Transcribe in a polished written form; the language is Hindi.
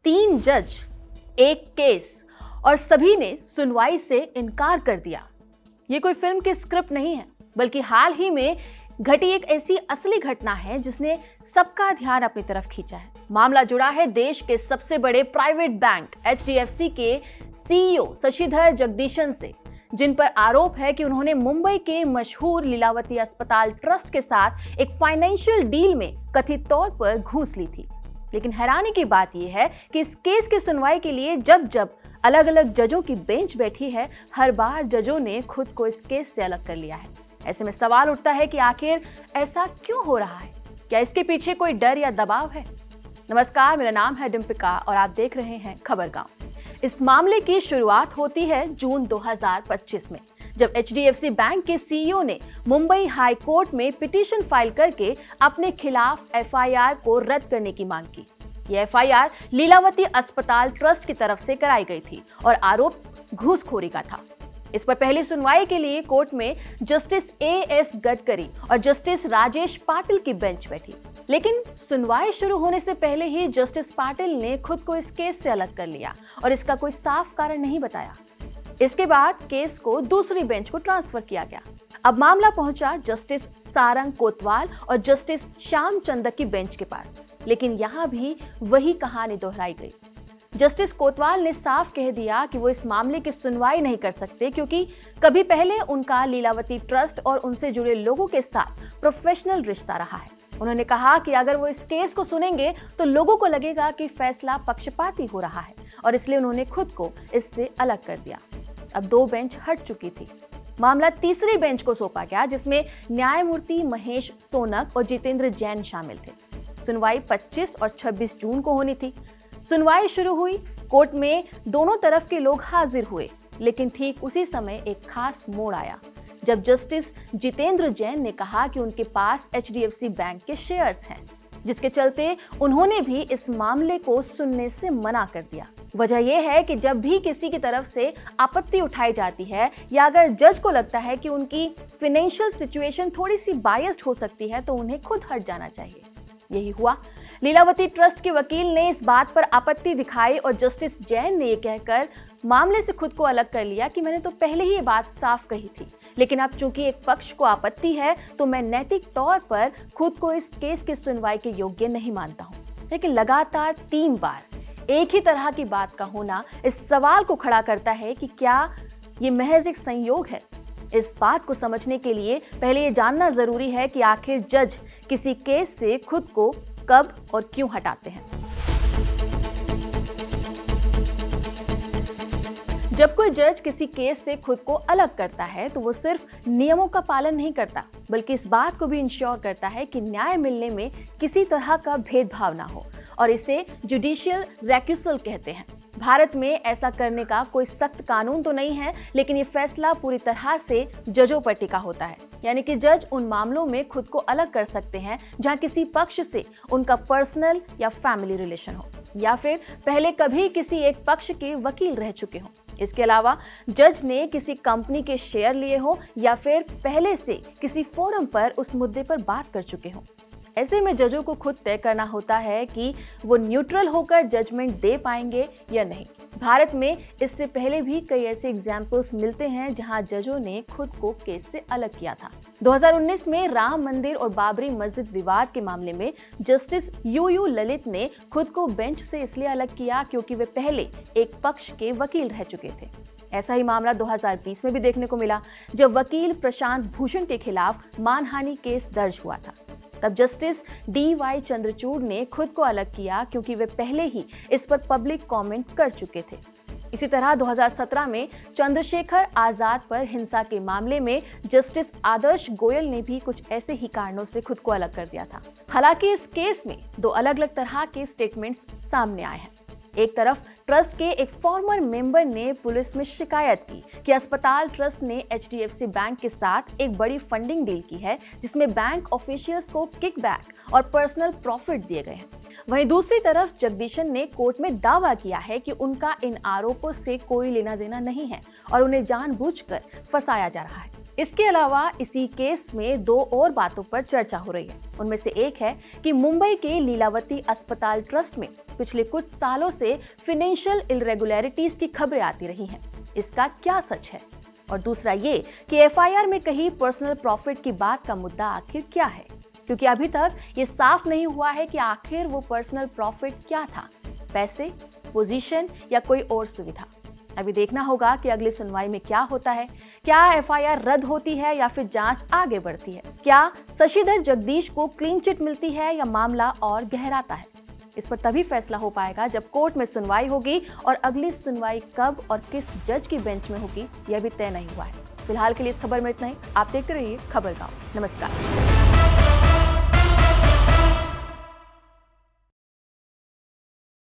3 जज, एक केस और सभी ने सुनवाई से इनकार कर दिया। ये कोई फिल्म की स्क्रिप्ट नहीं है, बल्कि हाल ही में घटी एक ऐसी असली घटना है जिसने सबका ध्यान अपनी तरफ खींचा है। मामला जुड़ा है देश के सबसे बड़े प्राइवेट बैंक HDFC के CEO शशिधर जगदीशन से, जिन पर आरोप है कि उन्होंने मुंबई के मशहूर लीलावती अस्पताल ट्रस्ट के साथ एक फाइनेंशियल डील में कथित तौर पर घूस ली थी। लेकिन हैरानी की बात यह है कि इस केस की सुनवाई के लिए जब अलग अलग जजों की बेंच बैठी है, हर बार जजों ने खुद को इस केस से अलग कर लिया है। ऐसे में सवाल उठता है कि आखिर ऐसा क्यों हो रहा है? क्या इसके पीछे कोई डर या दबाव है? नमस्कार, मेरा नाम है डिम्पिका और आप देख रहे हैं खबरगांव। इस मामले की शुरुआत होती है जून 2025 में, जब HDFC बैंक के CEO ने मुंबई हाई कोर्ट में पिटीशन फाइल करके अपने खिलाफ FIR को रद्द करने की मांग की। यह FIR लीलावती अस्पताल ट्रस्ट की तरफ से कराई गई थी और आरोप घूसखोरी का था। इस पर पहली सुनवाई के लिए कोर्ट में जस्टिस AS गडकरी और जस्टिस राजेश पाटिल की बेंच बैठी। लेकिन सुनवाई शुरू होने से पहले ही जस्टिस पाटिल ने खुद को इस केस से अलग कर लिया और इसका कोई साफ कारण नहीं बताया। इसके बाद केस को दूसरी बेंच को ट्रांसफर किया गया। अब मामला पहुंचा जस्टिस सारंग कोतवाल और जस्टिस श्याम चंदक की बेंच के पास। लेकिन यहाँ भी वही कहानी दोहराई गई। जस्टिस कोतवाल ने साफ कह दिया कि वो इस मामले की सुनवाई नहीं कर सकते, क्योंकि कभी पहले उनका लीलावती ट्रस्ट और उनसे जुड़े लोगों के साथ प्रोफेशनल रिश्ता रहा है। उन्होंने कहा कि अगर वो इस केस को सुनेंगे तो लोगों को लगेगा कि फैसला पक्षपाती हो रहा है, और इसलिए उन्होंने खुद को इससे अलग कर दिया। अब 2 बेंच हट चुकी थी। मामला तीसरी बेंच को सौंपा गया, जिसमें न्यायमूर्ति महेश सोनक और जितेंद्र जैन शामिल थे। सुनवाई 25 और 26 जून को होनी थी। सुनवाई शुरू हुई। कोर्ट में दोनों तरफ के लोग हाजिर हुए, लेकिन ठीक उसी समय एक खास मोड़ आया, जब जस्टिस जितेंद्र जैन ने कहा कि उनके पास HDFC बैंक के शेयर्स हैं, जिसके चलते उन्होंने भी इस मामले को सुनने से मना कर दिया। वजह यह है कि जब भी किसी की तरफ से आपत्ति उठाई जाती है या अगर जज को लगता है कि उनकी फाइनेंशियल सिचुएशन थोड़ी सी बायस्ड हो सकती है, तो उन्हें खुद हट जाना चाहिए। यही हुआ। लीलावती ट्रस्ट के वकील ने इस बात पर आपत्ति दिखाई और जस्टिस जैन ने यह कहकर मामले से खुद को अलग कर लिया कि मैंने तो पहले ही ये बात साफ कही थी, लेकिन अब चूंकि एक पक्ष को आपत्ति है तो मैं नैतिक तौर पर खुद को इस केस की सुनवाई के योग्य नहीं मानता हूँ। लेकिन लगातार 3 बार एक ही तरह की बात का होना इस सवाल को खड़ा करता है कि क्या ये महज एक संयोग है। इस बात को समझने के लिए पहले ये जानना जरूरी है कि आखिर जज किसी केस से खुद को कब और क्यों हटाते हैं। जब कोई जज किसी केस से खुद को अलग करता है तो वो सिर्फ नियमों का पालन नहीं करता, बल्कि इस बात को भी इंश्योर करता है कि न्याय मिलने में किसी तरह का भेदभाव ना हो, और इसे जुडिशियल रेक्यूसल कहते हैं। भारत में ऐसा करने का कोई सख्त कानून तो नहीं है, लेकिन ये फैसला पूरी तरह से जजों पर टिका होता है। यानी कि जज उन मामलों में खुद को अलग कर सकते हैं जहां किसी पक्ष से उनका पर्सनल या फैमिली रिलेशन हो, या फिर पहले कभी किसी एक पक्ष के वकील रह चुके हों। इसके अलावा जज ने किसी कंपनी के शेयर लिए हो या फिर पहले से किसी फोरम पर उस मुद्दे पर बात कर चुके हों। ऐसे में जजों को खुद तय करना होता है कि वो न्यूट्रल होकर जजमेंट दे पाएंगे या नहीं। भारत में इससे पहले भी कई ऐसे एग्जाम्पल्स मिलते हैं जहां जजों ने खुद को केस से अलग किया था। 2019 में राम मंदिर और बाबरी मस्जिद विवाद के मामले में जस्टिस UU ललित ने खुद को बेंच से इसलिए अलग किया क्योंकि वे पहले एक पक्ष के वकील रह चुके थे। ऐसा ही मामला 2020 में भी देखने को मिला, जब वकील प्रशांत भूषण के खिलाफ मानहानि केस दर्ज हुआ था। तब जस्टिस DY चंद्रचूड़ ने खुद को अलग किया क्योंकि वे पहले ही इस पर पब्लिक कमेंट कर चुके थे। इसी तरह 2017 में चंद्रशेखर आजाद पर हिंसा के मामले में जस्टिस आदर्श गोयल ने भी कुछ ऐसे ही कारणों से खुद को अलग कर दिया था। हालांकि इस केस में 2 अलग-अलग तरह के स्टेटमेंट्स सामने आए हैं। एक तरफ ट्रस्ट के एक फॉर्मर मेंबर ने पुलिस में शिकायत की कि अस्पताल ट्रस्ट ने HDFC बैंक के साथ एक बड़ी फंडिंग डील की है, जिसमें बैंक ऑफिशियल्स को किकबैक और पर्सनल प्रॉफिट दिए गए हैं। वहीं दूसरी तरफ जगदीशन ने कोर्ट में दावा किया है कि उनका इन आरोपों से कोई लेना देना नहीं है और उन्हें जानबूझकर फंसाया जा रहा है। इसके अलावा इसी केस में दो और बातों पर चर्चा हो रही है। उनमें से एक है कि मुंबई के लीलावती अस्पताल ट्रस्ट में पिछले कुछ सालों से फाइनेंशियल इरेगुलरिटीज की खबरें आती रही हैं। इसका क्या सच है? और दूसरा ये कि एफआईआर में कहीं पर्सनल प्रॉफिट की बात का मुद्दा आखिर क्या है, क्योंकि अभी तक ये साफ नहीं हुआ है कि आखिर वो पर्सनल प्रॉफिट क्या था, पैसे, पोजीशन या कोई और सुविधा। अभी देखना होगा कि अगली सुनवाई में क्या होता है। क्या एफआईआर रद्द होती है या फिर जांच आगे बढ़ती है? क्या शशिधर जगदीश को क्लीन चिट मिलती है या मामला और गहराता है? इस पर तभी फैसला हो पाएगा जब कोर्ट में सुनवाई होगी, और अगली सुनवाई कब और किस जज की बेंच में होगी यह भी तय नहीं हुआ है। फिलहाल के लिए इस खबर में इतना ही। आप देखते रहिए खबर गांव। नमस्कार।